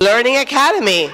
Learning Academy.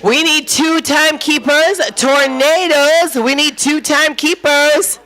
We need two timekeepers. Tornadoes. We need two timekeepers.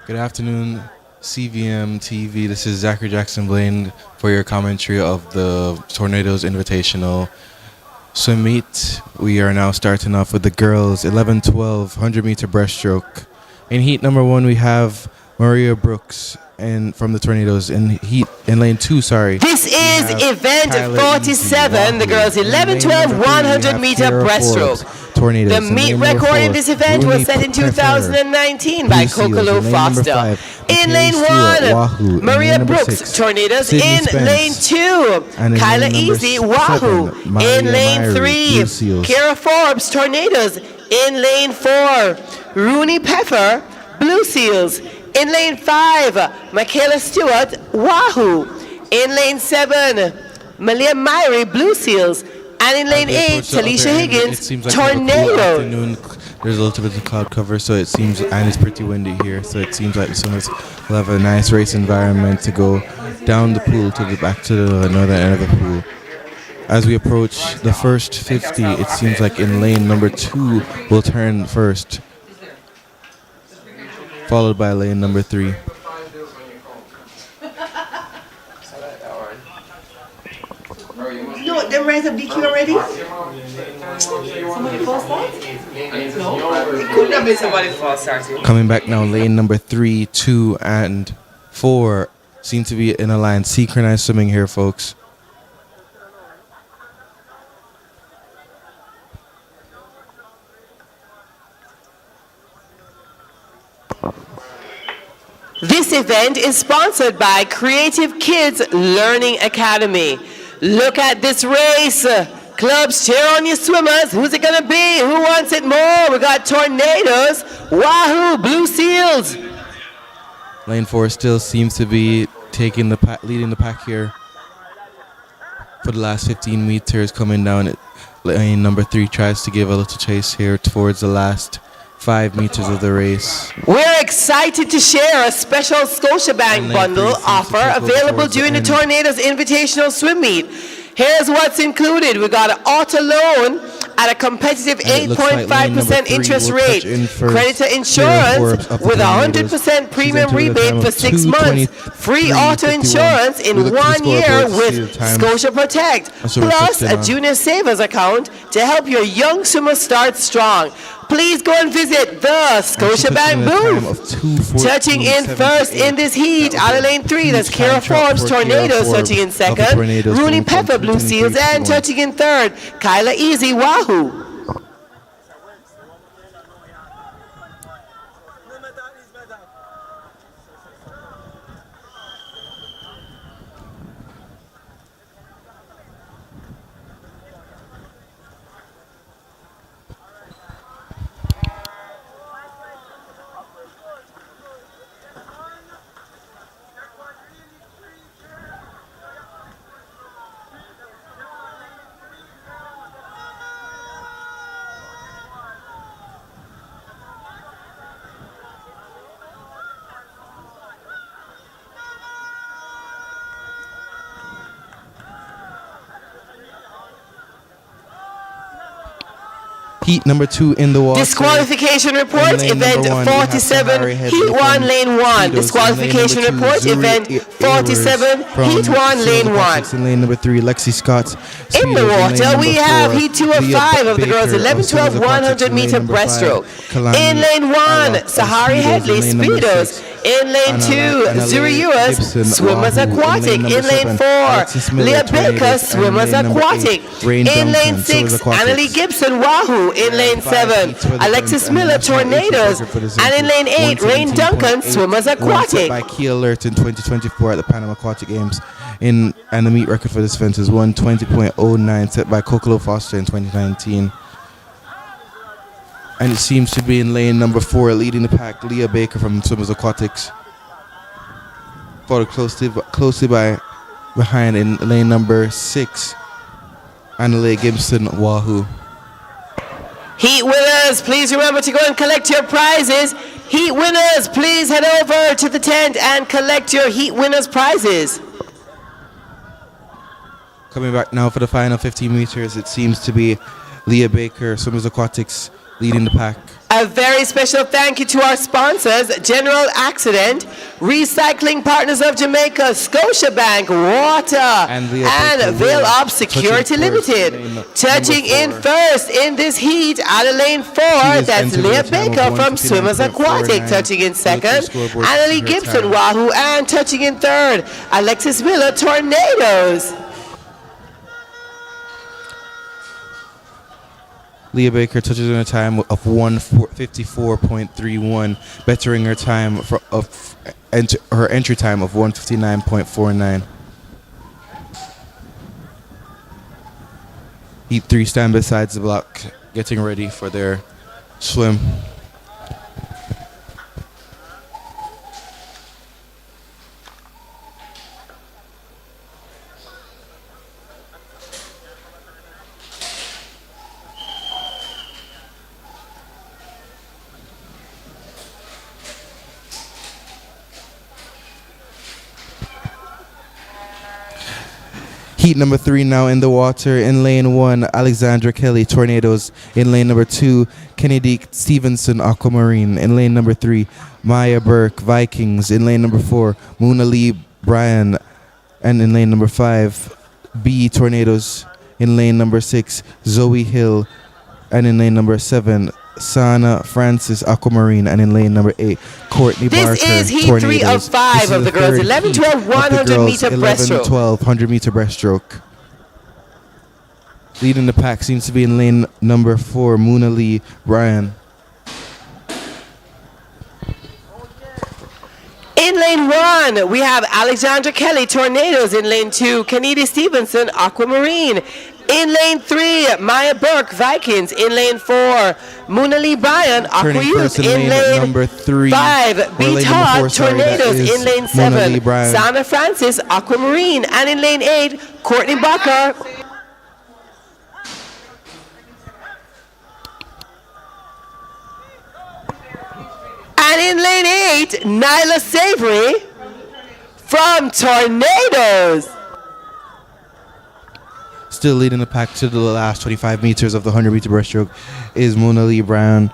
Good afternoon, CVM TV. This is Zachary Jackson Blaine for your commentary of the Tornadoes Invitational swim meet. We are now starting off with the girls 11-12 100-meter breaststroke. In heat number 1, we have Maria Brooks and from the Tornadoes in lane 2. This is event 47, the girls 11-12 100-meter breaststroke. Tornadoes. The meet record in this event was set in 2019 by Kokolo Foster. In lane 1, Maria Brooks, Tornadoes. In lane 2, Kyla Easy, Wahoo. In lane 3, Kara Forbes, Tornadoes. In lane 4, Rooney Peffer, Blue Seals. In lane 5, Michaela Stewart, Wahoo. In lane 7, Malia Myrie, Blue Seals. And in lane 8, Talisha Higgins, Tornado. There's a little bit of cloud cover, so it seems, and it's pretty windy here, so it seems like the swimmers will have a nice race environment to go down the pool to back to the northern end of the pool. As we approach the first 50, it seems like in lane number 2 will turn first, followed by lane number 3. No, them rise up DQ already? Somebody false start? No, it couldn't have been somebody false start. Coming back now, lane number 3, 2, and 4 seem to be in a line. Synchronized swimming here, folks. This event is sponsored by Creative Kids Learning Academy. Look at this race. Clubs, cheer on your swimmers. Who's it going to be? Who wants it more? We got Tornadoes, Wahoo, Blue Seals. Lane 4 still seems to be leading the pack here for the last 15 meters. Coming down, lane number 3 tries to give a little chase here towards the last 5 meters of the race. We're excited to share a special Scotiabank bundle offer available during the Tornadoes Invitational Swim Meet. Here's what's included. We got an auto loan at a competitive 8.5% interest rate. Creditor insurance with 100% premium rebate for 6 months. Free auto insurance in 1 year with Scotia Protect. Plus a junior savers account to help your young swimmer start strong. Please go and visit the Scotiabank booth. Touching in first in this heat, out of lane 3, that's Kara Forbes, Tornadoes, touching in second. Rooney Pepper, Blue Seals, and touching in third, Kyla Easy, Wahoo. Heat number 2 in the water. Disqualification report, event 47, heat 1, lane 1. Disqualification report, event 47, heat 1, lane 1. In lane number 3, Lexi Scott. In the water, we have heat 2 of 5 of the girls 11-12 100-meter breaststroke. In lane 1, Sahari Headley, Speedos. In lane 2, Zuri Ewers, Swimmers Aquatic. In lane 4, Leah Baker, Swimmers Aquatic. In lane 6, Annalie Gibson, Wahoo. In lane 7, Alexis Miller, Tornadoes. And in lane 8, Rain Duncan, Swimmers Aquatic. By key alert in 2024 at the Panama Aquatic Games. And the meet record for this event is 1:20.09 set by Kokolo Foster in 2019. And it seems to be in lane number 4, leading the pack, Leah Baker from Swimmers Aquatics. Followed closely behind in lane number 6, Annalie Gibson, Wahoo. Heat winners, please remember to go and collect your prizes. Heat winners, please head over to the tent and collect your Heat winners prizes. Coming back now for the final 15 meters, it seems to be Leah Baker, Swimmers Aquatics, Leading the pack. A very special thank you to our sponsors, General Accident, Recycling Partners of Jamaica, Scotiabank, Water, and Veil Up Security Limited. Touching in first in this heat out of lane 4, that's Leah Baker from Swimmers Aquatic. Touching in second, Annalie Gibson, Wahoo, and touching in third, Alexis Miller, Tornadoes. Leah Baker touches in a time of 1:54.31, bettering her time her entry time of 1:59.49. Heat 3 stand besides the block, getting ready for their swim. Heat number 3 now in the water. In lane 1, Alexandra Kelly, Tornadoes. In lane number 2, Kennedy Stevenson, Aquamarine. In lane number 3, Maya Burke, Vikings. In lane number 4, Mona Lee Bryan. And in lane number 5, B Tornadoes. In lane number 6, Zoe Hill. And in lane number 7, Sana Francis, Aquamarine. And in lane number 8, Courtney Barker, This is heat Tornadoes. 3 of 5 of the girls, 11, 12, 100 meter breaststroke. 12, 100 meter breaststroke. Leading the pack seems to be in lane number 4, Mona Lee Bryan. In lane 1, we have Alexandra Kelly, Tornadoes. In lane 2, Kennedy Stevenson, Aquamarine. In lane 3, Maya Burke, Vikings. In lane 4, Mona Lee Bryan, Aqua Youth. In lane number 3, 5, B Todd, Tornadoes. In lane 7, Sana Francis, Aquamarine. And in lane 8, Courtney Barker. And in lane 8, Nyla Savory from Tornadoes. Still leading the pack to the last 25 meters of the 100 meter breaststroke is Mona Lee Bryan.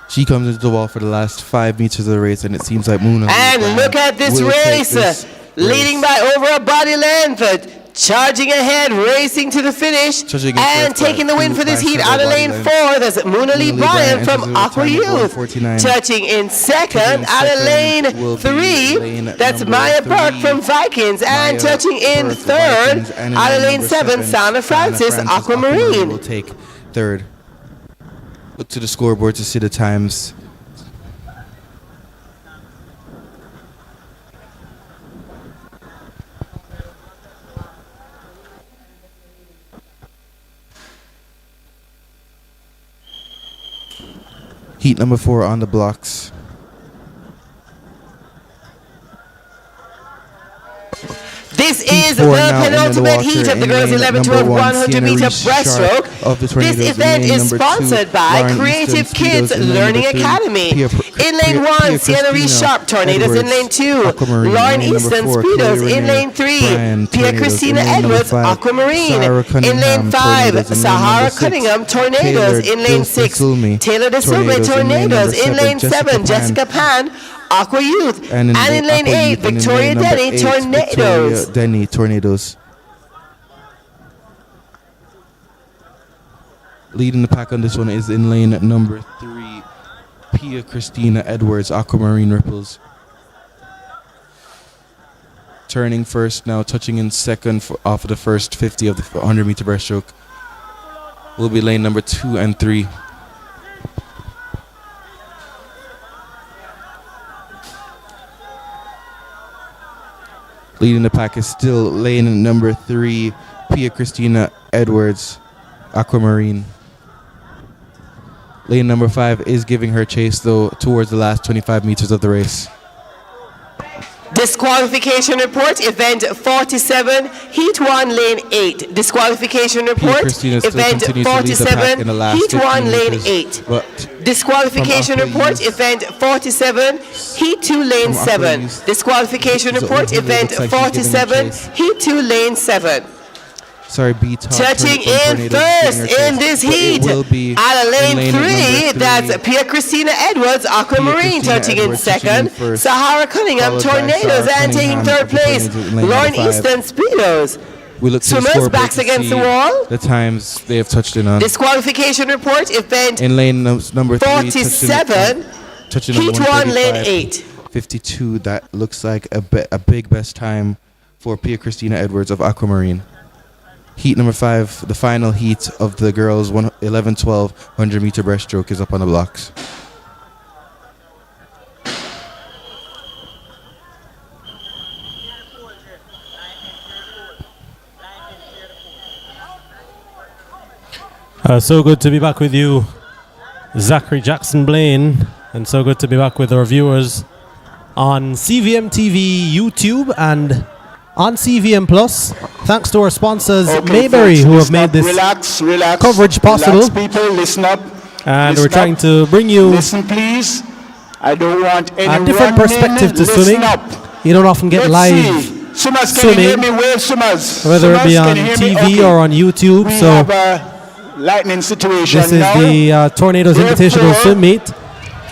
She comes into the wall for the last 5 meters of the race, and it seems like Mona Lee And Bryan look at this race, leading by over a body length. Charging ahead, racing to the finish, and taking the win for this heat out of lane 4. That's Mona Lee Bryan from Aqua Youth. Touching in second out of lane 3. That's Maya Burke from Vikings. And touching in third out of lane 7, Sana Francis, Aquamarine. Will take third. Look to the scoreboard to see the times. Heat number 4 on the blocks. This is the penultimate heat of the girls 11 to 100 meter breaststroke. This event is sponsored by Creative Kids Learning Academy. In lane 1, Sienna Reese Sharp, Tornadoes. In lane 2, Lauren Easton, Speedos. In lane 3, Pia Christina Edwards, Aquamarine. In lane 5, Sahara Cunningham, Tornadoes. In lane 6, Taylor De Silva, Tornadoes. In lane 7, Jessica Pan, Aqua Youth. And in lane 8, Victoria Denny, Tornadoes. Tornadoes. Leading the pack on this one is in lane number 3, Pia Christina Edwards, Aquamarine Ripples. Turning first now, touching in second off of the first 50 of the 100 meter breaststroke will be lane number 2 and 3. Leading the pack is still lane number 3, Pia Christina Edwards, Aquamarine. Lane number 5 is giving her chase, though, towards the last 25 meters of the race. Disqualification report, event 47, heat 1, lane 8. Disqualification report, Christina still event continues to lead the pack 47, in the last heat 15 1, lane meters, 8. but Disqualification from Aqua report, East- event 47, heat 2, lane From Aqua 7. East, Disqualification this is the report, only event looks like she's giving 47, chase. heat 2, lane 7. Sorry, B-Top. Touching in first in this heat out of lane 3, that's Pia Christina Edwards, Aquamarine Christina touching in Edwards touching in second, first, Sahara Cunningham, followed by Tornadoes, Sarah and taking Cunningham third of the place, Tornadoes in lane Lauren number 5. Easton, Speedos. We look to the Swimmers scoreboard backs to against the see wall. the times they have touched in on. Disqualification report, event In lane number 3, 47, touching heat 1, lane 8. 52. That looks like a big best time for Pia Christina Edwards of Aquamarine. Heat number 5, the final heat of the girls 11-12 100-meter breaststroke is up on the blocks. So good to be back with you, Zachary Jackson Blaine, and so good to be back with our viewers on CVM TV, YouTube, and on CVM Plus. Thanks to our sponsors, Mayberry, folks, who have listen made up, this relax, coverage possible. Relax, people, listen up. And Listen we're trying up. to bring you Listen, please. I don't want any a different running. perspective to Listen swimming. Up. You don't often get Let's live see. Swimmers, can you hear swimming, me? Wave swimmers. whether it Swimmers, be can on you hear me? TV Okay. or on YouTube. We So have a lightning situation this is now. the Tornadoes Invitational Therefore- Swim Meet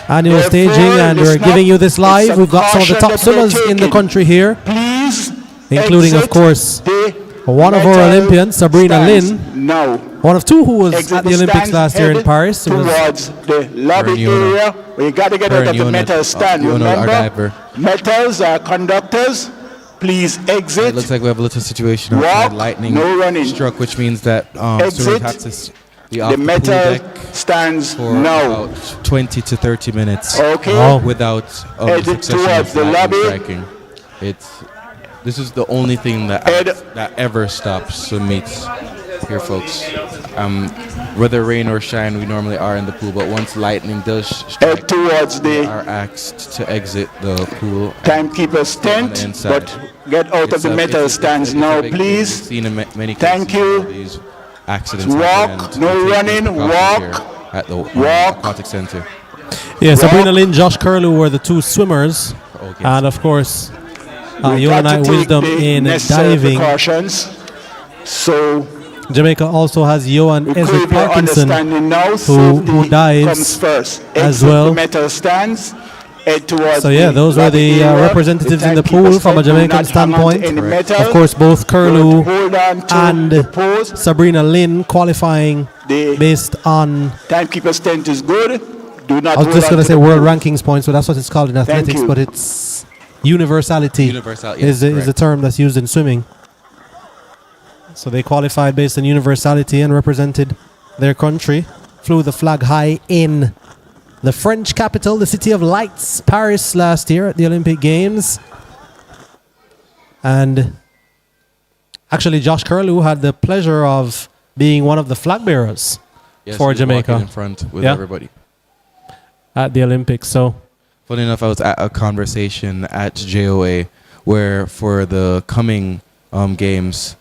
annual Therefore, staging, and we're listen up. giving you this It's live. a We've got some of the caution top that we're swimmers in the taking. country here, Please including, of exit course, the one of our metal Olympians, Sabrina stands Lynn, now. one of two who was Exit at the Olympics stands, last year in head Paris. It was towards the lobby Iona. area. We got to get Her out of and the Iona, metal stand. Iona, our Remember, diver. metals are conductors. Please exit. It looks like we have a little situation Walk, outside. Lightning no running. struck, which means that swimmers Exit have to be off the the pool metal deck stands for now. about 20 to 30 minutes Okay. Oh. without the Head succession towards of the lightning lobby. striking. This is the only thing that Head- that ever stops swim meets here, folks. Whether rain or shine, we normally are in the pool, but once lightning does strike, Head towards we the are asked to exit the pool. timekeeper's on tent, the inside. but get out of the metal stands now, We've please. seen in many Thank cases you. where these accidents Walk, happen, and no we take running, these precautions walk, here at the walk. aquatic center. Yeah, Sabrina Walk. Lynn, Josh Curlew were the two swimmers, Okay. and of course, We Iona got to take Wisdom the in necessary diving. precautions. So Jamaica also has Johan we Ezra crave your Parkinson, understanding now. who Safety dives comes first. as Exit well. the metal stands. Head towards So yeah, the those were lobby the area. representatives in the timekeeper's pool from a tent. Do Jamaican not hang on to standpoint. any Correct. metal. Of course, both Curlew Hold on to and the pose. Sabrina Lynn qualifying The based on, timekeeper's tent is good. Do not I was hold just on going to say the world pole. rankings points, but that's what it's called in athletics, you. but it's universality, Universal, yes, is the correct. term that's used in swimming. So they qualified based on universality and represented their country, flew the flag high in the French capital, the city of lights, Paris, last year at the Olympic Games. And actually, Josh Curlew had the pleasure of being one of the flag bearers Yes, for he was walking Jamaica in front with Yeah. everybody. at the Olympics. So Funny enough, I was at a conversation at JOA where for the coming games,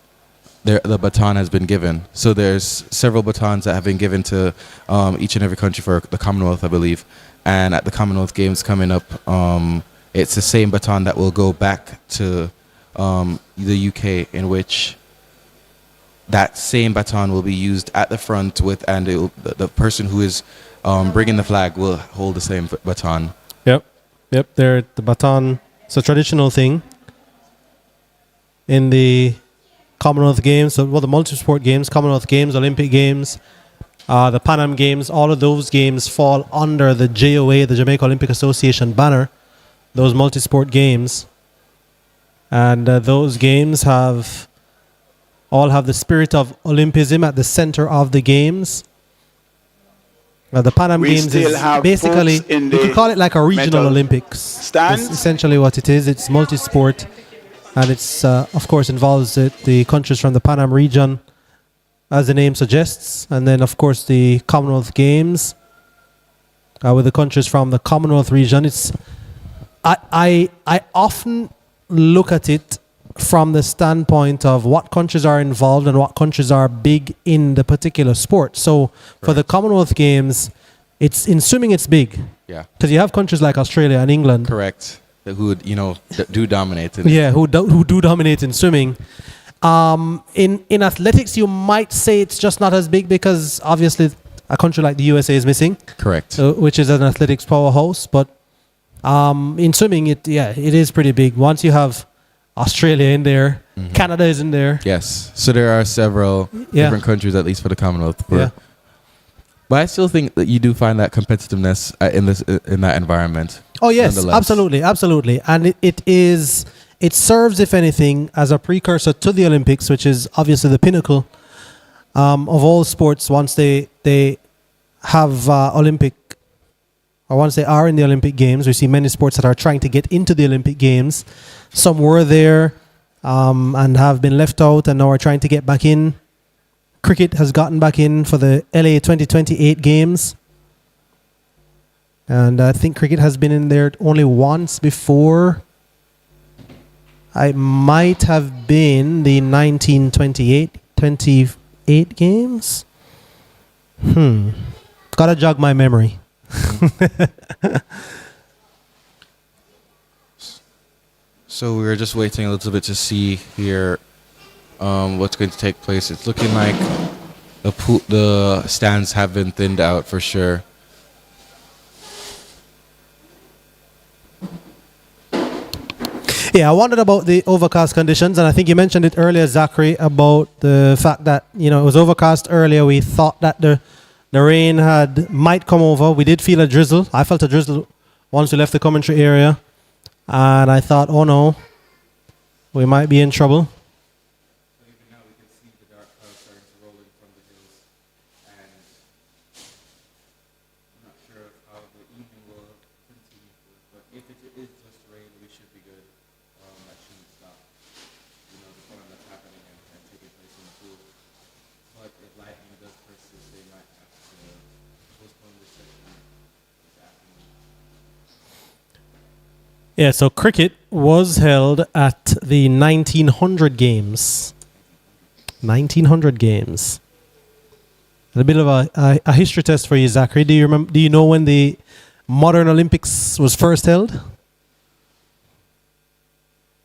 the baton has been given. So there's several batons that have been given to each and every country for the Commonwealth, I believe. And at the Commonwealth Games coming up, it's the same baton that will go back to the UK, in which that same baton will be used at the front with, and the person who is bringing the flag will hold the same baton. Yep, they're the baton. It's a traditional thing in the Commonwealth Games, so well, the multi-sport games, Commonwealth Games, Olympic Games, the Pan Am Games. All of those games fall under the JOA, the Jamaica Olympic Association banner. Those multi-sport games, and those games all have the spirit of Olympism at the center of the games. The Pan Am We Games still is have basically, folks in you the could call it like a regional metal Olympics. stands. It's essentially what it is. It's multi-sport, and it's of course involves the countries from the Pan Am region, as the name suggests, and then of course the Commonwealth Games with the countries from the Commonwealth region. I often look at it from the standpoint of what countries are involved and what countries are big in the particular sport. So for the Commonwealth Games, it's in swimming it's big. Yeah. Because you have countries like Australia and England. Correct. Who would, do dominate. Yeah, who do dominate in swimming. In athletics, you might say it's just not as big because obviously a country like the USA is missing. Correct. Which is an athletics powerhouse. But in swimming, it is pretty big. Once you have Australia in there, Canada is in there. Yes. So there are several different countries, at least for the Commonwealth. But I still think that you do find that competitiveness in that environment. Oh yes, absolutely, and it serves, if anything, as a precursor to the Olympics, which is obviously the pinnacle of all sports. Once they have once they are in the Olympic Games, we see many sports that are trying to get into the Olympic Games. Some were there and have been left out, and now are trying to get back in. Cricket has gotten back in for the LA 2028 Games. And I think cricket has been in there only once before. It might have been the 1928 Games. Gotta jog my memory. So we were just waiting a little bit to see here what's going to take place. It's looking like the stands have been thinned out for sure. Yeah, I wondered about the overcast conditions, and I think you mentioned it earlier, Zachary, about the fact that it was overcast earlier. We thought that the rain might come over. We did feel a drizzle. I felt a drizzle once we left the commentary area, and I thought, oh no, we might be in trouble. Yeah, so cricket was held at the 1900 Games. 1900 Games. A bit of a history test for you, Zachary. Do you know when the modern Olympics was first held?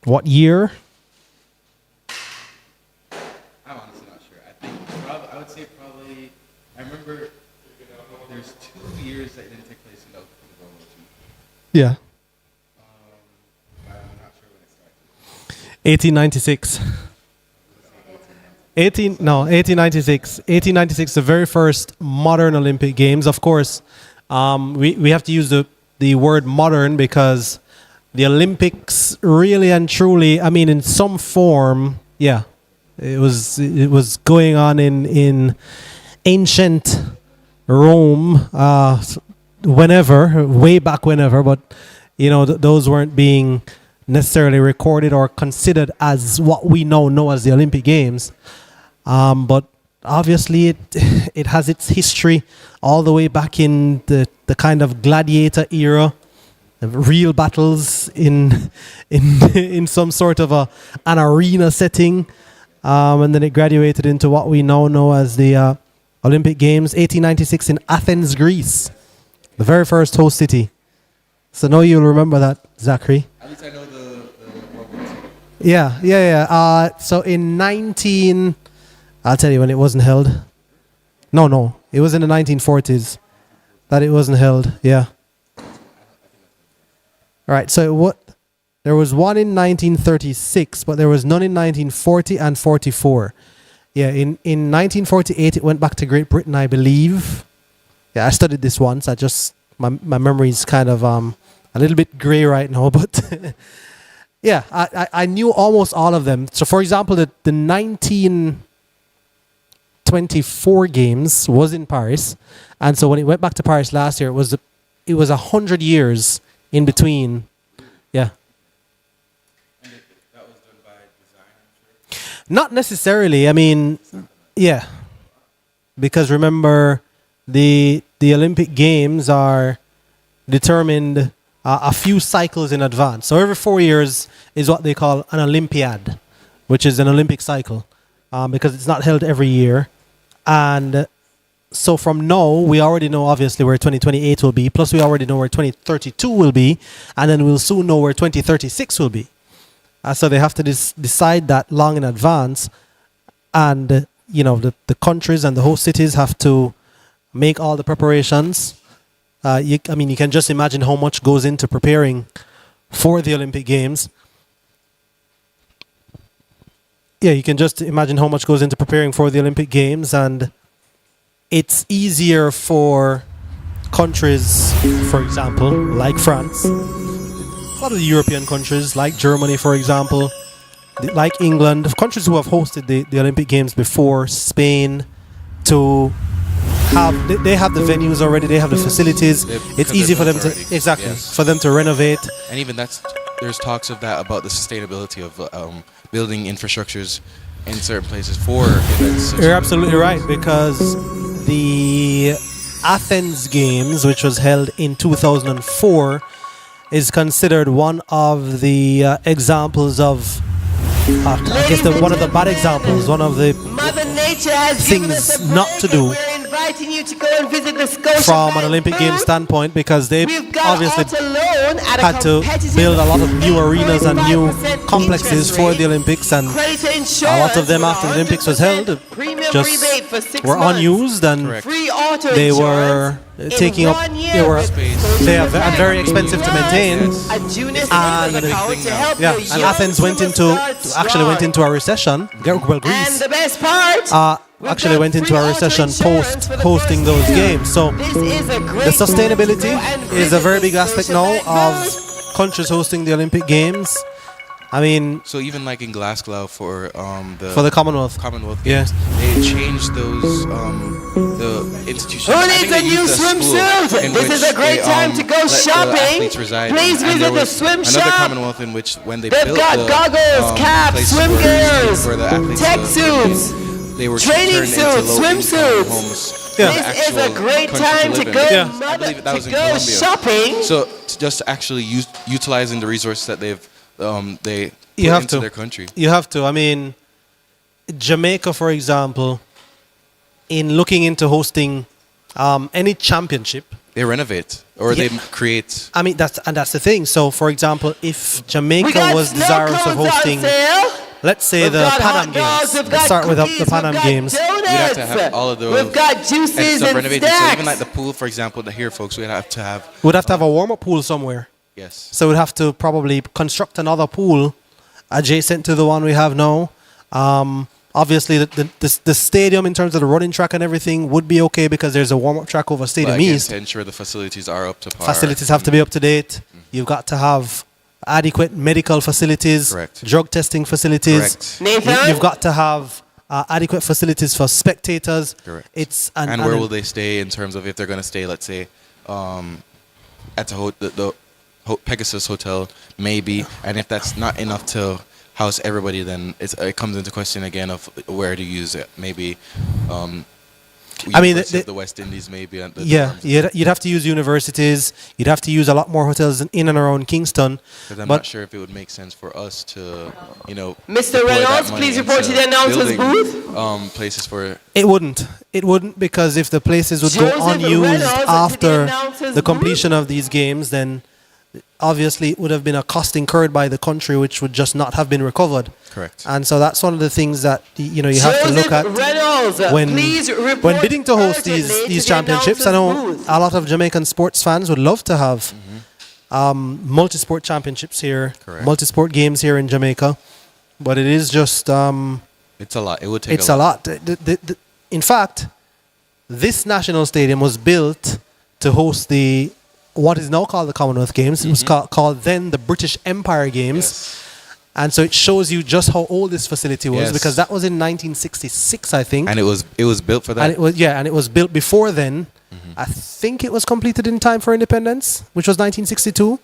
What year? I'm honestly not sure. I would say probably. I remember there's 2 years that didn't take place in World War II. Yeah. 1896. 1896. 1896, the very first modern Olympic Games. Of course, we have to use the word modern because the Olympics really and truly, in some form, it was going on in ancient Rome, way back whenever, but those weren't being necessarily recorded or considered as what we now know as the Olympic Games. But obviously it has its history all the way back in the kind of gladiator era, real battles in some sort of an arena setting. And then it graduated into what we now know as the Olympic Games, 1896 in Athens, Greece, the very first host city. So now you'll remember that, Zachary. At least I know the World War II. Yeah. So in I'll tell you when it wasn't held. No, it was in the 1940s that it wasn't held. Yeah. All right. So there was one in 1936, but there was none in 1940 and 44. Yeah. In 1948, it went back to Great Britain, I believe. Yeah, I studied this once. My memory is kind of a little bit gray right now, but yeah, I knew almost all of them. So, for example, the 1924 Games was in Paris, and so when it went back to Paris last year, it was 100 years in between. Yeah. And that was done by design, I'm sure? Not necessarily. Yeah, because remember, the Olympic Games are determined a few cycles in advance. So every 4 years is what they call an Olympiad, which is an Olympic cycle, because it's not held every year. And so from now, we already know obviously where 2028 will be, plus we already know where 2032 will be, and then we'll soon know where 2036 will be. So they have to decide that long in advance, and the countries and the host cities have to make all the preparations. You can just imagine how much goes into preparing for the Olympic Games. Yeah, you can just imagine how much goes into preparing for the Olympic Games, and it's easier for countries, for example, like France, a lot of the European countries, like Germany, for example, like England, countries who have hosted the Olympic Games before, Spain, to have they have the venues already, they have the facilities. It's easy for them to for them to renovate. And even there's talks of that about the sustainability of building infrastructures in certain places for events. You're absolutely right, because the Athens Games, which was held in 2004, is considered one of the examples of, I guess, one of the bad examples, one of the Mother Nature has given us things a not to break, do and we're inviting you to go and visit the Scotia from an Bank Olympic Games booth. standpoint, because they We've got obviously Auto Loan at a had to competitive build a lot of new arenas and new 8.5% complexes interest for rate. the Olympics, and Credit to a insurance lot of them with after the Olympics was 100% held premium just rebate for 6 were months. unused, and Correct. Free auto they insurance were in taking up, 1 year they were, with Space. they are Scotia and very Bank. expensive to Plus maintain. Yes. a junior And- savings account to help Yeah, your and young Athens swimmer went into a recession. Well, And Greece the best part, we've actually got went into free a auto recession insurance post for the hosting first those year. games. So This is a great the sustainability time to go and is a visit very the big aspect now Scotiabank of booth. countries hosting the Olympic Games. I mean, So even like in Glasgow for for the Commonwealth. Commonwealth Yeah. Games, they changed those the institutions. Who I think needs a they new used school swimsuit? in This which is a great they, time to go let the shopping. athletes reside in. Please And visit there the was swim another shop. Commonwealth in which when they They've built got the, goggles, caps, places swim for- gears, for the athletes tech to suits, live in, they were training turned suits, into low-income swimsuits. homes. Yeah. for the This is a actual great country time to live in. go, Yeah. I believe that was to in go Colombia. shopping. So to just actually utilizing the resources that they put You have into to. their country. You have to. I mean, Jamaica, for example, in looking into hosting any championship, They renovate or Yeah. they create. I mean, that's the thing. So, for example, if We Jamaica got was snow desirous of cones on hosting, sale. let's say, We've the got Pan hot Am dogs, Games. we've Let's got start with cookies, the Pan we've Am got Games. donuts. We'd have to have all of those. We've got And juices stuff and renovated. So snacks. even like the pool, for example, the here folks, we'd have to have. We'd have to have a warm-up pool somewhere. Yes. So we'd have to probably construct another pool adjacent to the one we have now. Obviously, the stadium in terms of the running track and everything would be okay because there's a warm-up track over But Stadium again, East. to ensure the facilities are up to par. Facilities have to be up to date. You've got to have adequate medical facilities, Correct. drug testing facilities. Correct. Nathan? You've got to have adequate facilities for spectators. Correct. It's And where will they stay in terms of if they're going to stay, let's say, at the Pegasus Hotel, maybe. And if that's not enough to house everybody, then it comes into question again of where to use it. Maybe. I mean, University of the West Indies, maybe. And the Yeah, dorms. you'd have to use universities. You'd have to use a lot more hotels in and around Kingston. Because I'm But not sure if it would make sense for us to, Mr. deploy that Reynolds, money please report to into the announcers building, booth. Places for. it wouldn't. It wouldn't, because if the places would go Joseph unused Reynolds to the after announcers the booth. completion of these games, then obviously it would have been a cost incurred by the country, which would just not have been recovered. Correct. And so that's one of the things that you have to look at Reynolds, please report when bidding to host urgently these to the championships. I know announcers booth. a lot of Jamaican sports fans would love to have multi-sport championships here, Correct. multi-sport games here in Jamaica, but it is just It's a lot. It would take it's a lot. In fact, this national stadium was built to host the what is now called the Commonwealth Games. It was called then the British Empire Games. Yes. And so it shows you just how old this facility was, Yes. because that was in 1966, I think. And it was built for that. And it was built before then. I think it was completed in time for independence, which was 1962.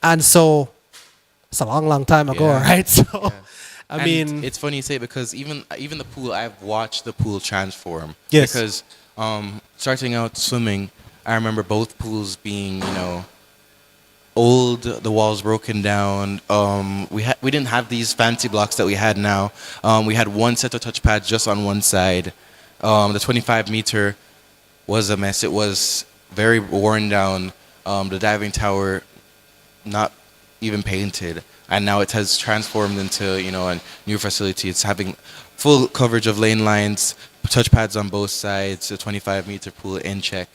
And so it's a long, long time ago, Yeah. right? So Yeah. I And mean, it's funny you say it because even the pool, I've watched the pool transform. Yes. Because starting out swimming, I remember both pools being old, the walls broken down. We didn't have these fancy blocks that we had now. We had one set of touchpads just on one side. The 25 meter was a mess. It was very worn down. The diving tower, not even painted, and now it has transformed into, you know, a new facility. It's having full coverage of lane lines, touchpads on both sides, a 25 meter pool in check,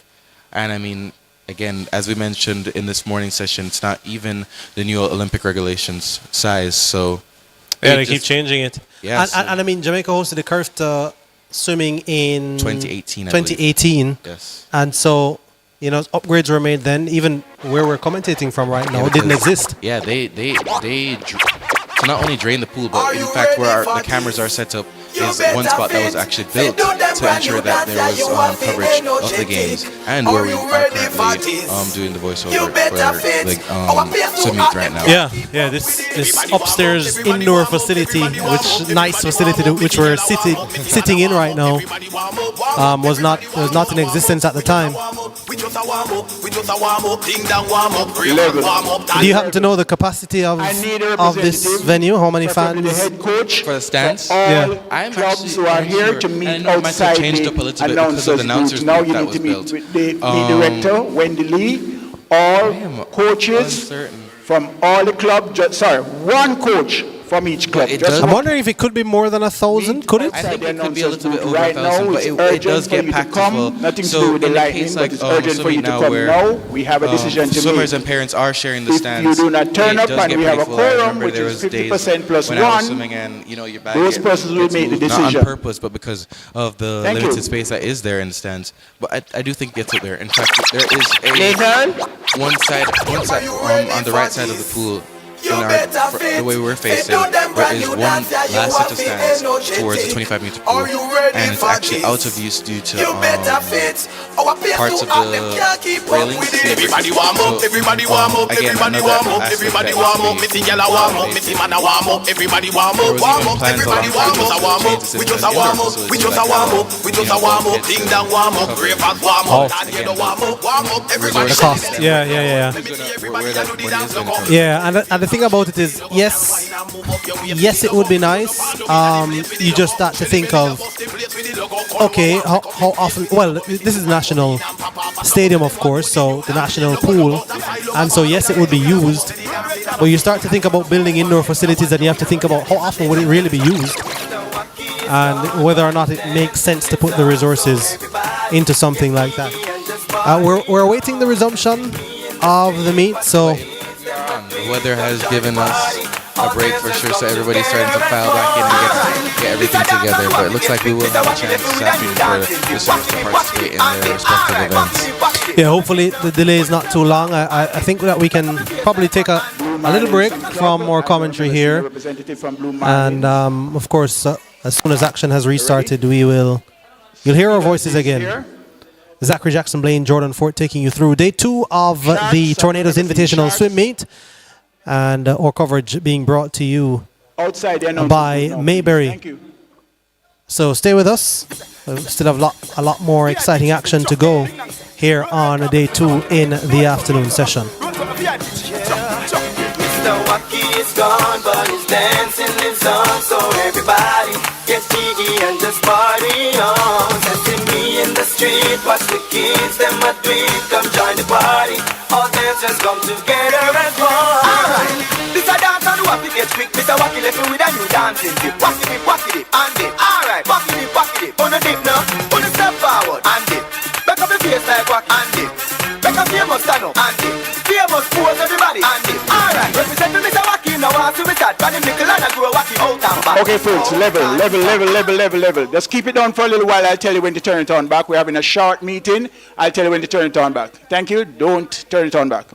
and I mean, again, as we mentioned in this morning session, it's not even the new Olympic regulations size. So Yeah, they keep changing it. Yeah, and I mean, Jamaica hosted the curved swimming in 2018. I believe. 2018. Yes. And so, you know, upgrades were made then. Even where we're commentating from right now, it didn't exist. Yeah, they to not only drain the pool, but in fact where the cameras are set up is one spot that was actually built to ensure that there was coverage of the games, and where we are currently doing the voiceover for the swim meet right now. Yeah, this upstairs indoor facility, which nice facility which we're sitting in right now, was not in existence at the time. Do you happen to know the capacity of this venue? How many fans? The head coach For the stands? for all Yeah. I'm clubs actually who are not here sure. to And I meet know it might have outside changed the up a little bit because of the announcers Now booth you that need was to meet built. with the director, Wendy Lee, all am coaches uncertain. from all the club. One coach from each club. it Just does- I'm wondering if it could be more than 1,000. Could it? I think the it could be a announcers little bit booth over right 1,000, now. but It's it urgent does for get you to packed as come. well. Nothing to So do with the in the lightning, case but like it's urgent for Swim you Meet to now come where now. We have a decision to swimmers make. and parents are sharing the If stands. you do not turn it up does and get we have pretty a full. I quorum, remember which there is was days 50% plus when I was one, swimming and your bag those persons will gets make the moved, not on decision. purpose, but because of the Thank limited you. space that is there in the stands. But I do think it gets up there. In fact, there is a Nathan? one side on the right side of the pool. In the way we're facing, there is one last set of stands towards the 25 meter pool, and it's actually out of use due to parts of the railings. Everybody warm up, everybody warm up, Again, everybody another warm up, aspect everybody that warm up, needs to Missy be Yalla warm up, Missy Man a warm up, everybody warm up, warm up, everybody warm up, warm up, we just a warm up, we just a warm up, we just a warm up, ding dong warm up, ravers warm up, and you know warm up, everybody. The cost. Yeah. Yeah, and the thing about it is, yes, it would be nice. You just start to think of, okay, how often? Well, this is national stadium, of course, so the national pool, and so yes, it would be used. But you start to think about building indoor facilities, and you have to think about how often would it really be used, and whether or not it makes sense to put the resources into something like that. We're awaiting the resumption of the meet, so. The weather has given us a break for sure, so everybody's starting to file back in and get everything together. But it looks like we will have a chance this afternoon for the swimmers to participate in their respective events. Yeah, hopefully the delay is not too long. I think that we can probably take a little break from more commentary here. And of course, as soon as action has restarted, you'll hear our voices again. Zachary Jackson Blaine, Jordan Fort taking you through day 2 of the Tornadoes Invitational Swim Meet, and our coverage being brought to you by Mayberry. So stay with us. We still have a lot more exciting action to go here on day 2 in the afternoon session. Mr. Wacky is gone, but his dancing lives on. So everybody get jiggy and just party on. Sensing me in the street, watch the kids, them a tweet. Come join the party, all dancers come together as one. Alright, this a dance on the Wacky get quick. Mr. Wacky left me with a new dancing tip. Wacky dip, and dip. Alright, wacky dip. On the dip now, on the step forward, and dip. Back up your face like Wacky, and dip. Back up famous stand up, and dip. Famous pose everybody, and dip. Alright, represent me Mr. Wacky now, I see we start. But him nickel and I grow Wacky out and back. Okay, folks, level. Just keep it down for a little while. I'll tell you when to turn it on back. We're having a short meeting. I'll tell you when to turn it on back. Thank you. Don't turn it on back.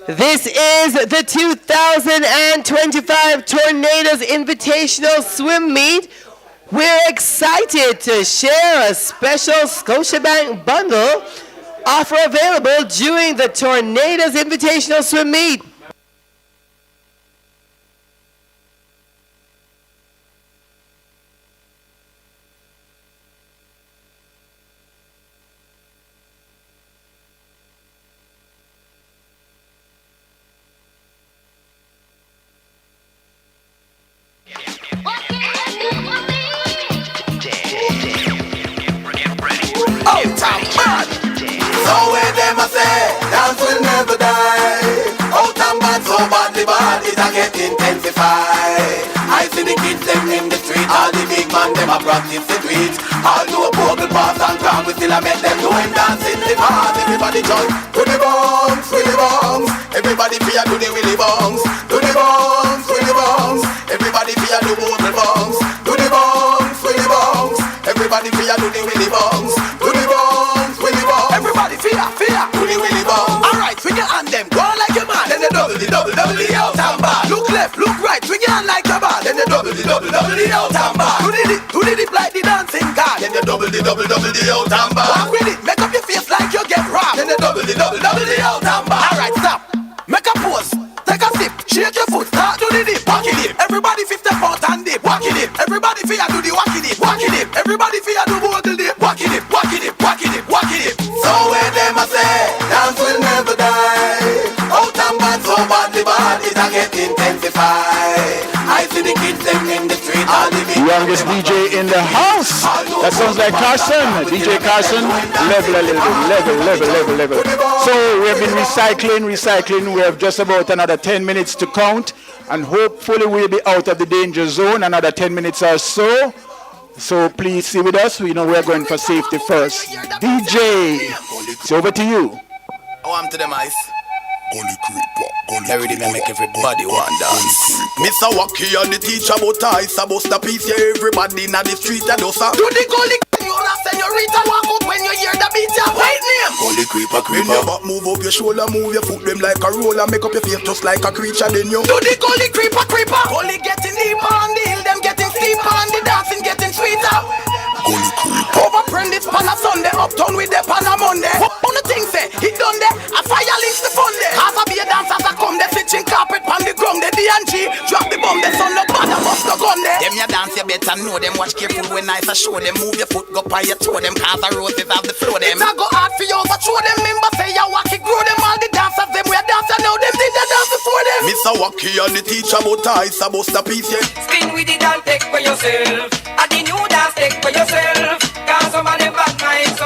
This is the 2025 Tornadoes Invitational Swim Meet. We're excited to share a special Scotiabank bundle offer available during the Tornadoes Invitational Swim Meet. So where them a say, dance will never die. Out and bad, so badly bad, it a get intensified. I see the kids them in the street, all the big man them a practice the tweets. All do a vocal pass and cram, we still a make them do him dance in the bars. Everybody join to the bombs, Willy Bongs. Everybody fear to the Willy Bongs, to the bombs, Willy Bongs. Everybody fear to vocal bongs, to the bombs, Willy Bongs. Everybody fear to the Willy Bongs, to the bombs, Willy Bongs. Everybody fear to the Willy Bongs. Alright, swing your hand them, go on like a man. Then the double the out and bar. Look left, look right, swing your hand like a ball. Then the double the out and bar. Do the dip like the dancing car. Then the double the out and bar. Walk with it, make up your face like you get robbed. Then the double the out and bar. Alright, stop, make a pose, take a sip, shake your foot, start to the dip, walk it. Everybody 50 pound and dip, walk it. Everybody fear do the walk it, walk it. Everybody fear do both the dip, walk it, walk it, walk it, walk it. So where them a say, dance will never die. Out and bad, so badly bad, it a get intensified. I see the kids them in the street, all the big Youngest DJ in the house. That sounds like Carson. DJ Carson. Level. So we have been recycling. We have just about another 10 minutes to count. And hopefully we'll be out of the danger zone another 10 minutes or so. So please stay with us. We know we're going for safety first. DJ, it's over to you. Oh, I'm to them ice. Every day I make everybody want dance. Mr. Wacky and the teacher about ice. I bust a piece here, everybody in the street and do some. Do the gully, you wanna senorita walk out when you hear the beat, ya white name. Gully creeper. In your back, move up your shoulder, move your foot them like a roller. Make up your face just like a creature, then you do the gully creeper. Gully getting deeper on the hill, them getting steeper and the dancing getting sweeter. Gully creeper. Over Prentice pan a Sunday, uptown with the pan a Monday. On the thing say, it done there, a fire links the fun there. Cause I be a dancers a come, they stitching carpet pan the ground, they D&G, drop the bomb, they son no bother, bust the gun there. Them ya dance, you better know them, watch careful when I show them, move your foot, go by your toe them, cause the roses have the flow them. It's a go hard for you, overthrow them, member say ya wacky, grow them, all the dancers, them we a dancer now, them did the dance before them. Mr. Wacky and the teacher about ice, a bust a piece here. Spin with it and take for yourself. And the new dance take for yourself. Cause some of them bad mind,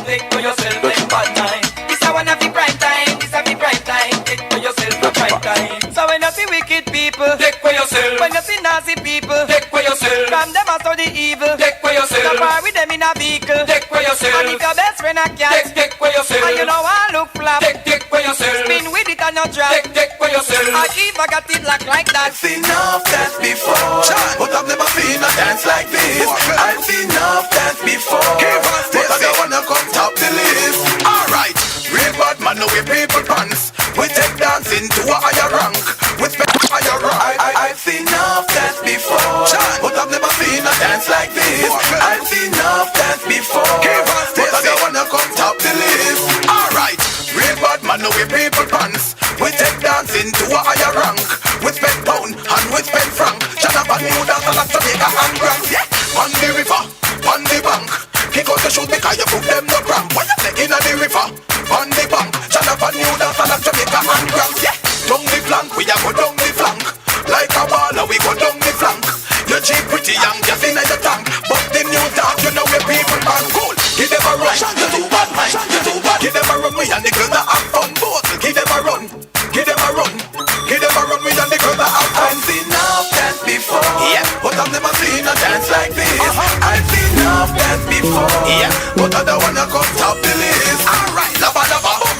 take for yourself, take bad mind. This a one of the prime time, take for yourself a prime time. So when you see wicked people, take for yourself. When you see nasty people, take for yourself. From them I saw the evil, take for yourself. Don't bar with them in a vehicle, take for yourself. And if your best friend a cat, take for yourself. And you know I look flap, take for yourself. Spin with it and not drop, take for yourself. And if I got it locked like that, I've seen enough dance before, but I've never seen a dance like this. I've seen enough dance before, but I don't wanna come top the list. Alright, real bad man, no we people pants. We take dancing to a higher rank. We spend higher rank. I've seen enough dance before, but I've never seen a dance like this. I've seen enough dance before, but I don't wanna come top the list. Alright, real bad man, no we people pants. We take dancing to a higher rank. We spend pound and we spend franc. Shut up and new dance and Jamaica and grand. Yeah, on the river, on the bank. Kick out the shoot because you put them no cramp. What you say in the river, on the bank. Shut up and new dance and Jamaica and grand. Yeah, down the flank, we a go down the flank. Like a baller, we go down the flank. You cheap pretty young, just in the tank. But the new dance, you know where people are cool. Give them a run, you do bad man, you do bad. Give them a run, we and the girls that have fun. Both, give them a run. Give them a run, give them a run with the girls that have fun. I've seen enough dance before, yeah, but I've never seen a dance like this. I've seen enough dance before, yeah, but I don't wanna come top the list. Alright, lava,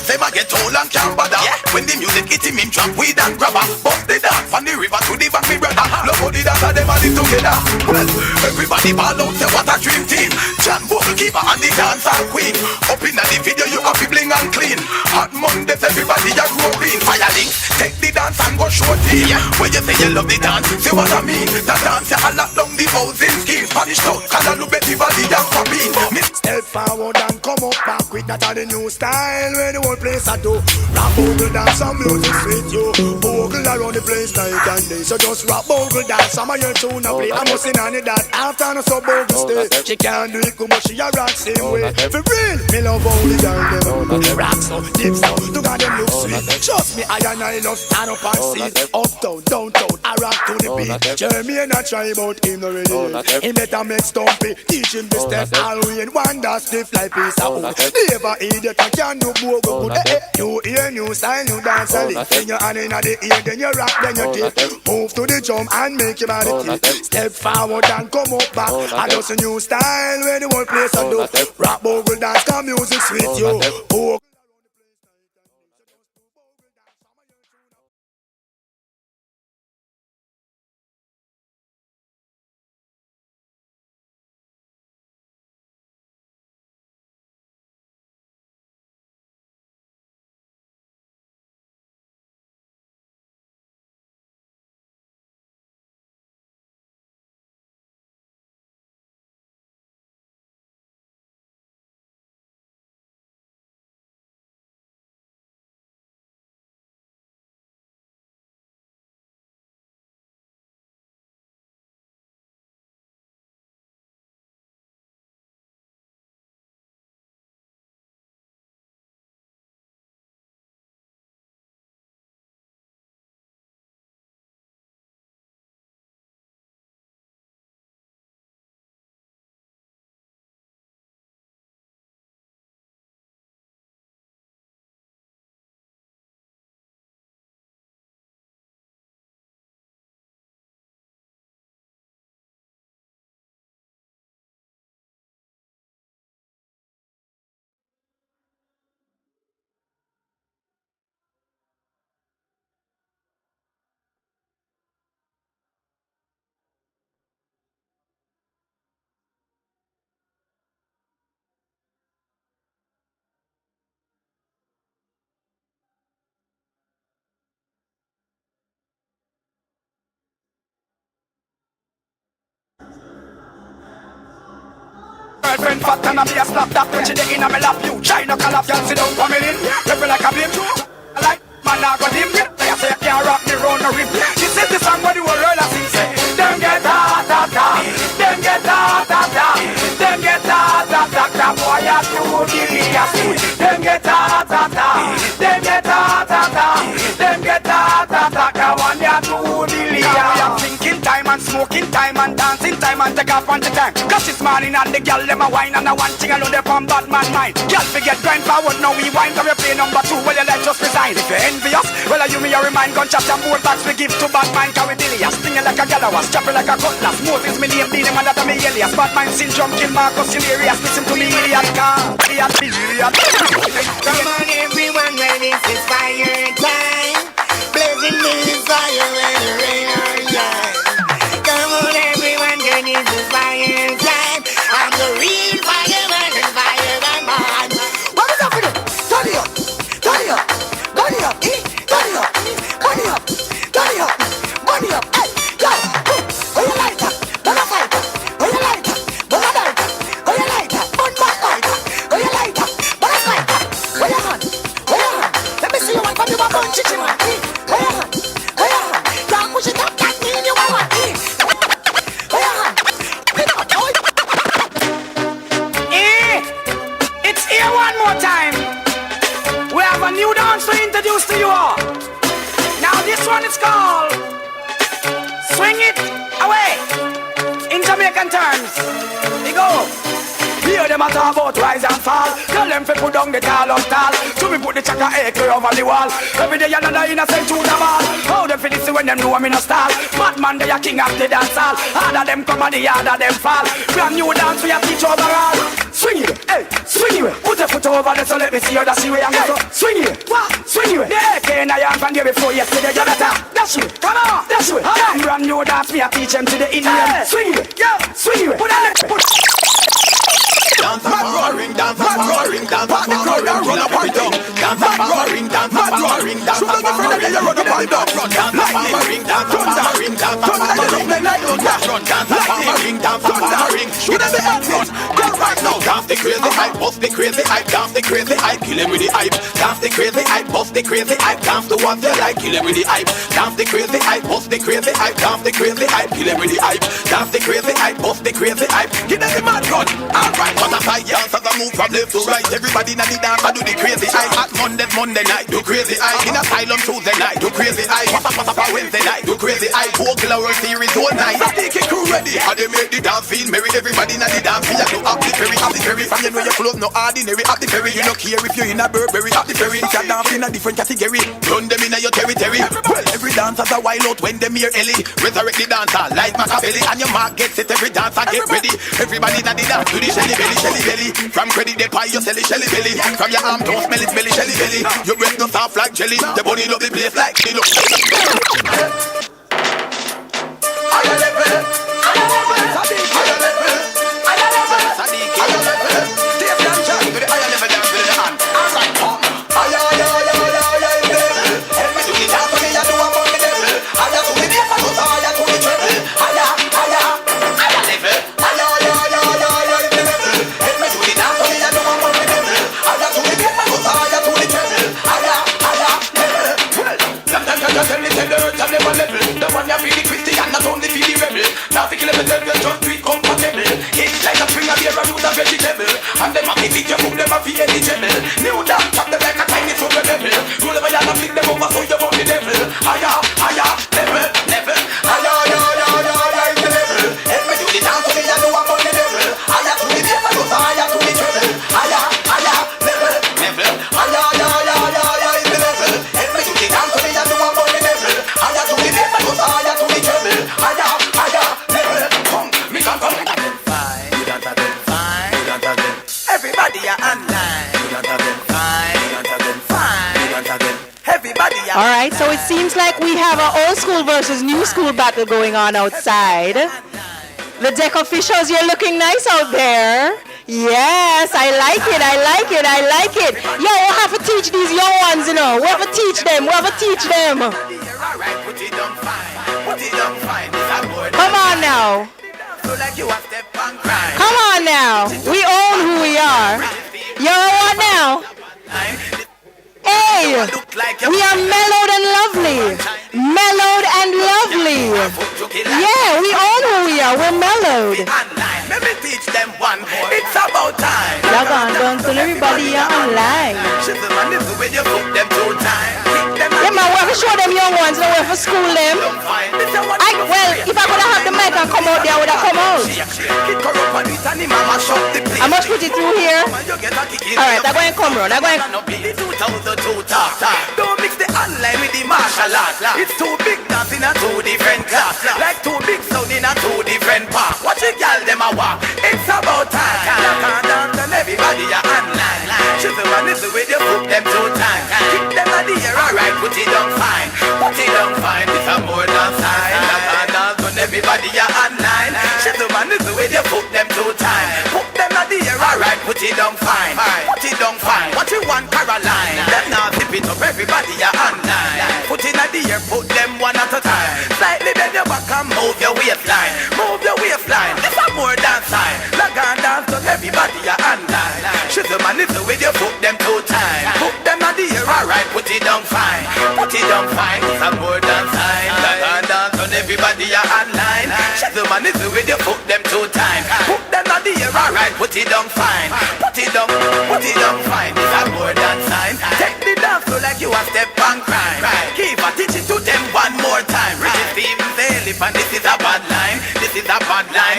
them a get old and can't bother. Yeah. When the music hit him drop weed and grabber. Bust the dance from the river to the bank, me brother. Nobody dance and them a live together. Well, everybody ball out, say what a dream team. John Buckle keeper and the dancer queen. Up in the video you have to bling and clean. Hot Mondays, everybody a roaring. Fire links, take the dance and go show team. When you say you love the dance, see what I mean. The dance you all along the housing scheme. Spanish town, cause I look better body and popping. Step forward and come up back with that are the new style where the whole place I do. Rap bogle dance and music sweet you. Bogle around the place night and day. So just rap bogle dance, some of your tune a play. I must in on it that after no so bogle stay. She can't do it good but she a rock same way. For real, me love all the girl them. Rock so, deep so, to got them look sweet. Trust me, I love stand up and see. Uptown, downtown, I rock to the beat. Jeremy and I try about him already. He better make stumpy, teach him the step. All we in wonder stiff like piece of wood. Never idiot, I can't do bogle good. You hear new style, new dance a lick. Then you hand in the ear, then you rock, then you dip. Move to the drum and make your body kick. Step forward and come up back. I just a new style where the whole place I do. Rap bogle dance, come music sweet you. Girlfriend fat and I be a slap that when she dig in a me lap you. Try no call up, y'all sit down for me in. Rebel like a blim. I like man I got him. I say I can't rock me round the rim. She said this song what the whole world I sing say. Them get hot, hot, hot. Them get hot, hot, hot. Them get hot, hot, hot. Boy I do delirious. Them get hot, hot, hot. Them get hot, hot, hot. Them get hot, hot, hot. One ya do delirious. We are thinking time and smoking time and dancing time and take off on the time. Cause it's morning and the girl them a wine and a one thing I know they from bad man mind. Girl forget grind forward now we wine cause we play number 2 well your life just resign. If you envious, well you me your remind gunshot and board bags we give to bad mind cause we delirious. Stinging like a galawas, chopping like a cutlass. Moses me name beat him and that a me alias. Bad mind syndrome kill Marcus hilarious. Listen to me idiot car, idiot. Come on everyone when this is fire time. Blazing me is fire when the rain or shine. Come on everyone when this is fire time. I'm the real fireman and fireman. What is up with it? Turn it up, turn it up, turn it up, turn it up, turn it up, turn it up, turn it up. Hey, yo, where you like that? Don't a fight that. Where you like that? Don't a like that. Where you like that? Don't back like that. Where you like that? Don't a fight that. Where you hand? Where you hand? Let me see you one from you, my bun chicken man. Where you hand? Where you hand? Can't push it up, that mean you want it. Where you hand? Pick up, boy. It's here one more time. We have a new dance to introduce to you all. Now this one is called Swing It Away in Jamaican terms. We go. Hear them a talk about rise and fall. Tell them to put down the tall on tall. To me put the chaka acre over the wall. Every day another innocent to the ball. How them feel this when them know I'm in a stall. Batman they a king of the dance hall. Harder them come and the harder them fall. Brand new dance we a teach overall. Swing it, hey, swing it. Put a foot over there so let me see how that's the way I'm going. Swing it, swing it. Yeah, can I am from there before yesterday. You better dash it, come on, dash it. Brand new dance we a teach them to the Indian. Swing it, yeah, swing it. Put on it, put. dance up roaring, dance up roaring, dance up roaring, run up and down, dance up roaring, dance up roaring, dance up roaring, run up and down, dance up roaring, dance up roaring, dance up roaring, dance up roaring, dance up roaring, shoot at the head run, go right now, dance the crazy hype, bust the crazy hype, dance the crazy hype, kill him with the hype, dance the crazy hype, bust the crazy hype, dance to what they like, kill him with the hype, dance the crazy hype, bust the crazy hype, dance the crazy hype, kill him with the hype, dance the crazy hype, bust the crazy hype, give them the mad run, alright, but as I dance, as I move from left to right, everybody in the dance, I do the crazy hype, at Monday night, do crazy hype, in Asylum Tuesday night, do crazy hype, what's up Wednesday night, do crazy hype, Vocal World Series all night, I think it crew ready, how they make the dance feel merry, everybody in the dance, feel like you have the ferry, from you know your clothes no ordinary, have the ferry, you no care if you're in a Burberry, have the ferry, it's a dance in a different category, run them in your territory, well, every dancer's a wild out when them hear Ellie, resurrect the dancer, like Machiavelli, and your mark gets it, every dancer get ready, everybody in the dance, do the shelly belly, from credit they pie, you sell it shelly belly, from your arm don't smell it smelly shelly belly, your breath don't soft like jelly, your body love the place like she look. Higher level, higher level, higher level, higher level, higher level, stay dancing to the higher level dance with the hand, alright, higher level, help me do the dance for me, I do a bunny level, higher to the bass, I go higher to the treble, higher level, higher level, help me do the dance for me, I do a bunny level, higher to the bass, I go higher to the treble, higher level, sometimes you tell me tell the earth and never level, the one you feel the Christian, not only feel the rebel, now the killer tell you just do it compatible, it's like a spring of beer and root of vegetable, and them a fit you move them a feel eligible, new dance chop them like a tiny soul rebel, roll over y'all and flick them over so you want the devil, higher level, higher level, help me do the dance for me and do a bunny level, higher to the bass and go higher to the treble, higher level, higher level, help me do the dance for me and do a bunny level, higher to the bass and go higher to the treble, higher level, come, me come, you dance them fine, you dance them fine, you dance them, everybody are online, you dance them fine, you dance them fine, you dance them, everybody are All right, so it seems like we have an old school versus new school battle going on outside. The deck officials, you're looking nice out there. Yes, I like it. Yo, we'll have to teach these young ones, you know. We'll have to teach them. Come on now. Come on now. We own who we are. You're what now? Hey, we are mellowed and lovely. Yeah, we own who we are. We're mellowed. Let me teach them one. It's about time. Y'all gonna dance till everybody are online. Shift the man is the way you put them two times. Yeah, man, we have to show them young ones, we have to school them. If I could have the mic and come out there, I would have come out. I must put it through here. Alright, I'm going to come round. Don't mix the online with the martial arts. It's too big dance in a two different class. Like too big sound in a two different parts. Watch the girl them a walk. It's about time. You can't dance and everybody are online. Shift the man is the way you put them two times. Kick them at the air, alright, put it down fine. It's a more than sign. You can't dance when everybody are online. Shift the man is the way you put them two times. Put them at the air, alright, put it down fine. What you want, Caroline? Them now zip it up, everybody are online. Put in at the air, put them one at a time. Slightly bend your back and move your waistline. This a more than sign. Log on dance, so everybody are online. Shift the man is the way you put them two times. Put them at the air, alright, put it down fine. It's a more than sign. Log on dance, so everybody are online. Shift the man is the way you put them two times. Put them at the air, alright, put it down fine. Put it down fine. It's a more than sign. Take the dance floor like you a step on crime. Keep a teaching to them one more time. Richie Stevens, elephant, this is a bad line.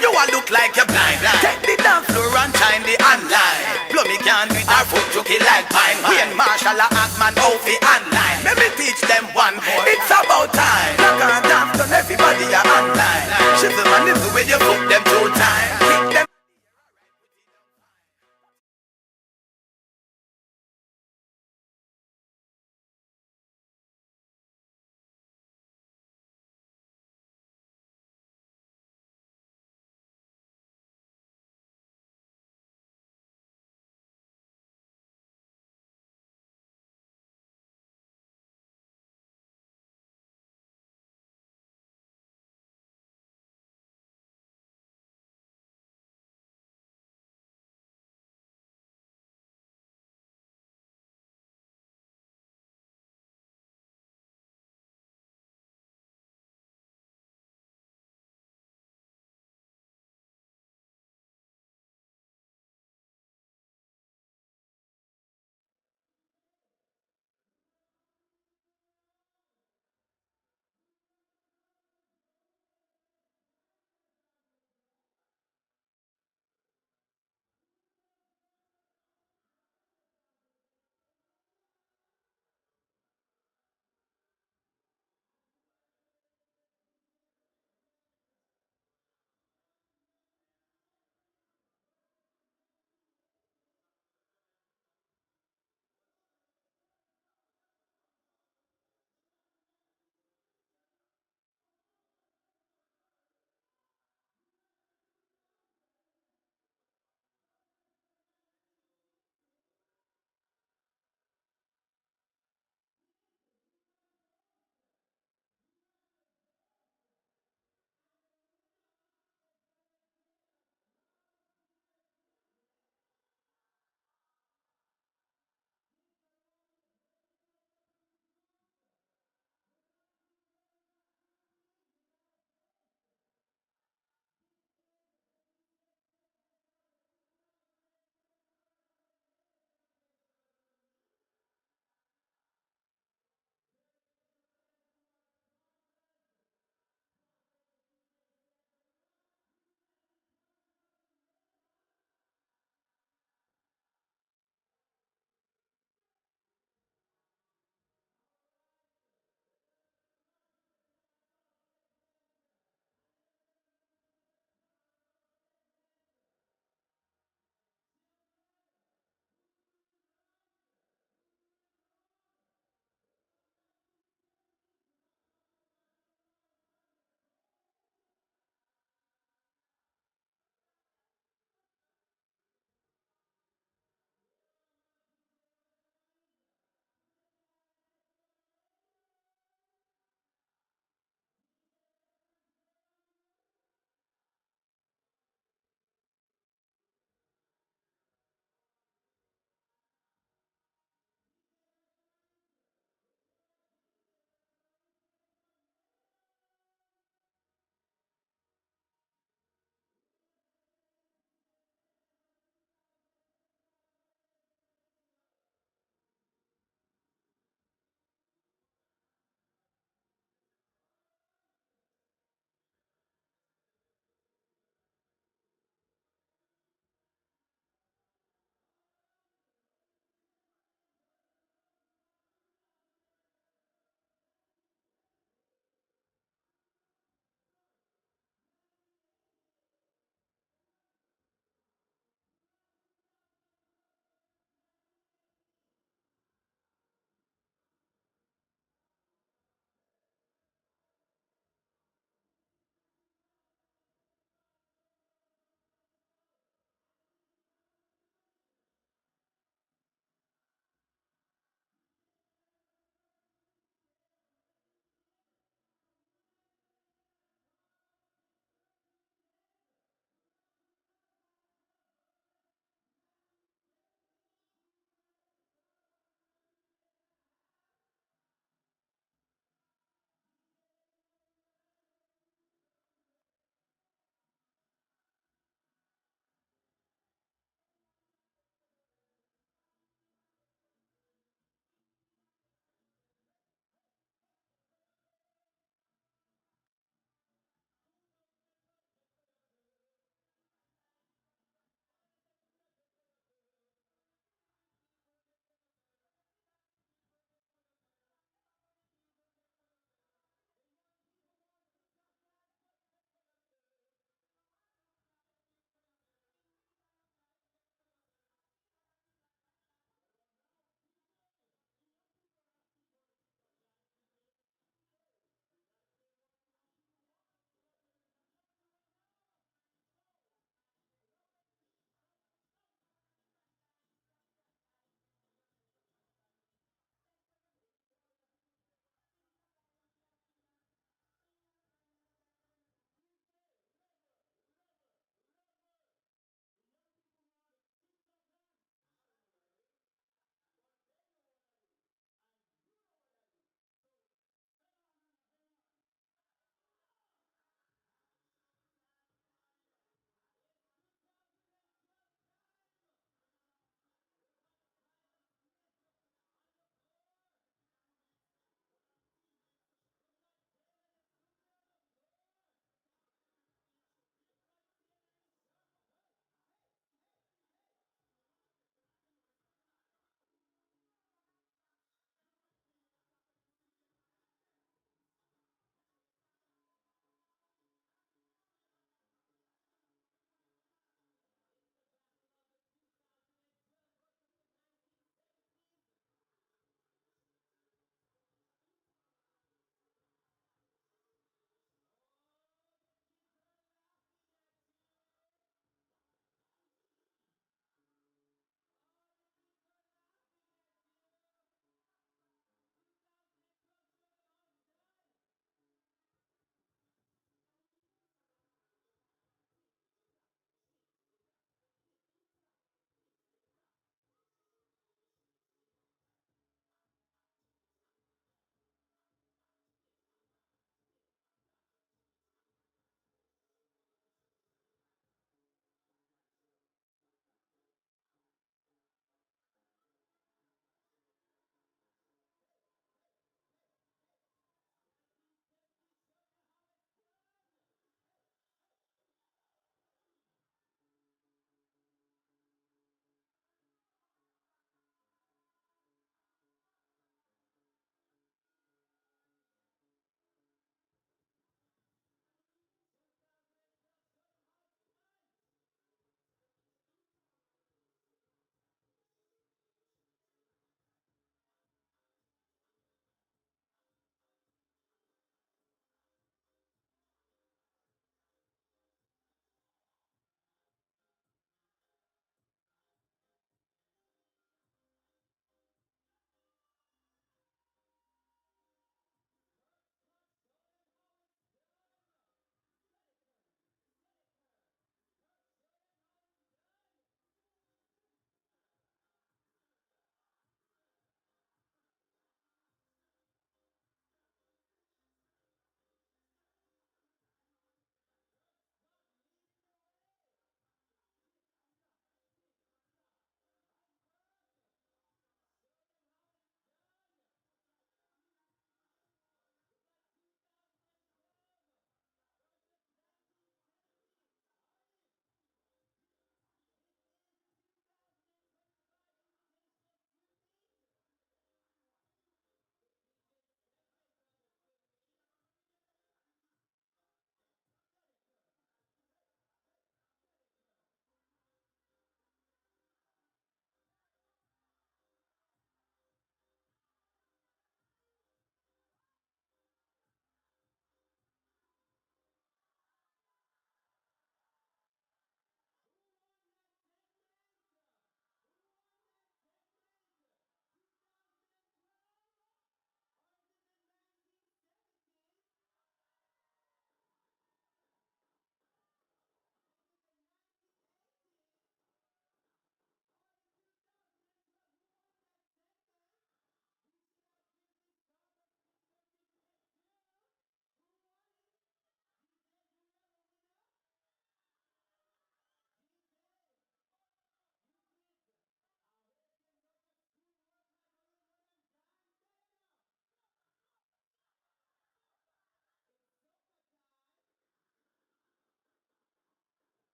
You all look like you're blind. Take the dance floor and shine the online. Blow me can with our foot chucky like pine. Wayne Marshall, a Atman, Ovi online. Let me teach them one. It's about time. Look and dance on everybody are online. Shift the man is the way you put them two times. Kick them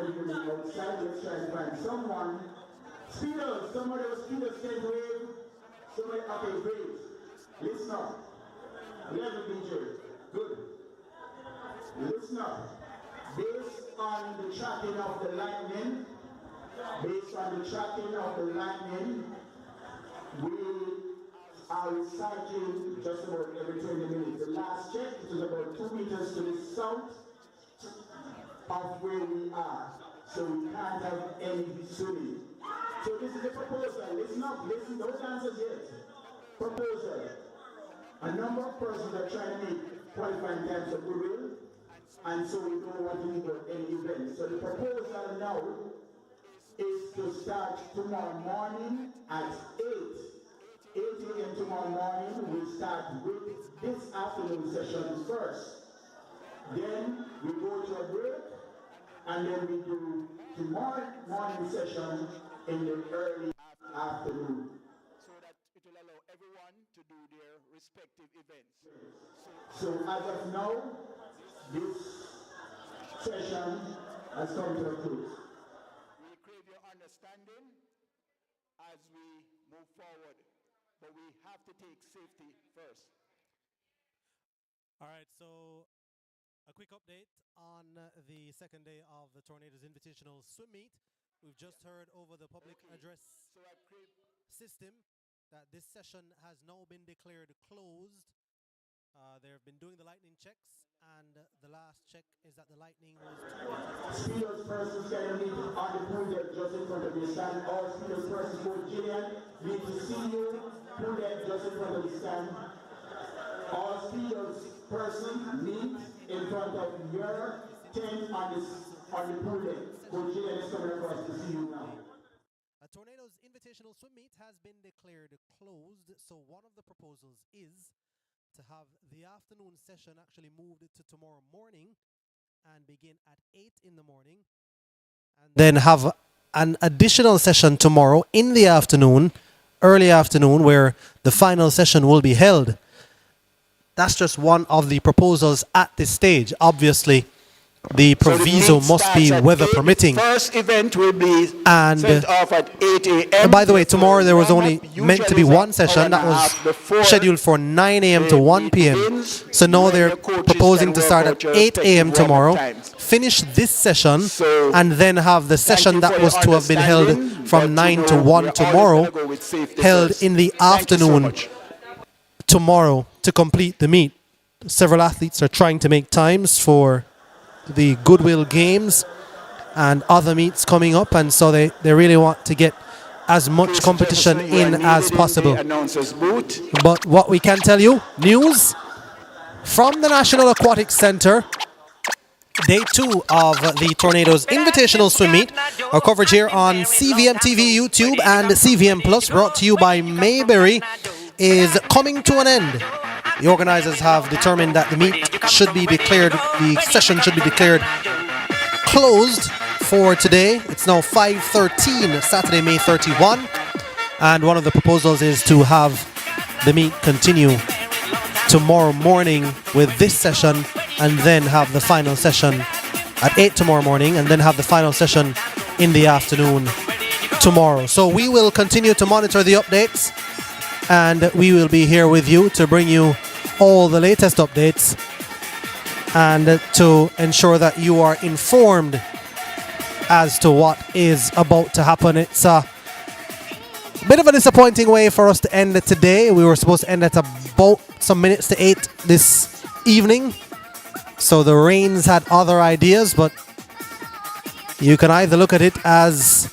everybody outside. Let's try to find someone. Speeders, somebody else, speeders, can wave. Somebody, okay, great. Listen up. 11 DJ. Good. Listen up. Based on the tracking of the lightning, we are recycling just about every 20 minutes. The last check, it was about 2 meters to the south of where we are. So we can't have any swimming. So this is the proposal. Listen up, listen, don't answer yet. Proposal. A number of persons are trying to make qualifying times of goodwill, and so we don't want to leave out any event. So the proposal now is to start tomorrow morning at 8 a.m. tomorrow morning. We'll start with this afternoon session first. Then we go to a break, and then we do tomorrow morning session in the early afternoon. So that it will allow everyone to do their respective events. So as of now, this session has come to a close. We crave your understanding as we move forward, but we have to take safety first. All right, so a quick update on the second day of the Tornadoes Invitational Swim Meet. We've just heard over the public address system that this session has now been declared closed. They've been doing the lightning checks, and the last check is that the lightning was... Speeders persons can meet on the pool deck just in front of you. Stand. All speeders persons for Gillian need to see you. Pool deck just in front of you. Stand. All speeders persons meet in front of your tent on the pool deck. For Gillian is coming across to see you now. A Tornadoes Invitational Swim Meet has been declared closed, so one of the proposals is to have the afternoon session actually moved to tomorrow morning and begin at 8 in the morning, and then have an additional session tomorrow in the afternoon, early afternoon, where the final session will be held. That's just one of the proposals at this stage. Obviously, the proviso must be weather permitting. First event will be and sent off at 8 a.m. by the way, tomorrow there was only meant to be one session that was scheduled for 9 a.m. to 1 p.m. So now they're proposing to start at 8 a.m. tomorrow, finish this session, and then have the session that was to have been held from 9 to 1 tomorrow held in the afternoon tomorrow to complete the meet. Several athletes are trying to make times for the Goodwill Games and other meets coming up, and so they really want to get as much competition in as possible. But what we can tell you, news from the National Aquatic Centre, day 2 of the Tornadoes Invitational Swim Meet. Our coverage here on CVM TV YouTube and CVM Plus, brought to you by Mayberry, is coming to an end. The organizers have determined that the meet should be declared, the session should be declared closed for today. It's now 5:13, Saturday, May 31. And one of the proposals is to have the meet continue tomorrow morning with this session, and then have the final session at 8 tomorrow morning, and then have the final session in the afternoon tomorrow. So we will continue to monitor the updates, and we will be here with you to bring you all the latest updates and to ensure that you are informed as to what is about to happen. It's a bit of a disappointing way for us to end it today. We were supposed to end at about some minutes to 8 this evening, so the Rains had other ideas, but you can either look at it as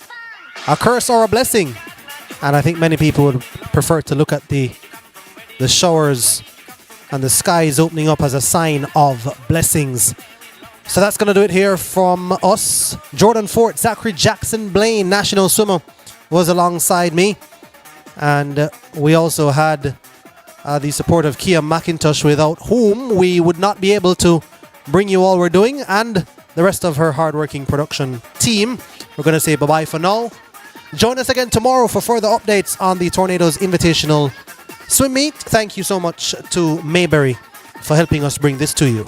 a curse or a blessing, and I think many people would prefer to look at the showers and the skies opening up as a sign of blessings. So that's going to do it here from us. Jordan Fort, Zachary Jackson Blaine, national swimmer, was alongside me, and we also had the support of Kia McIntosh, without whom we would not be able to bring you all we're doing, and the rest of her hardworking production team. We're going to say bye-bye for now. Join us again tomorrow for further updates on the Tornadoes Invitational Swim Meet. Thank you so much to Mayberry for helping us bring this to you.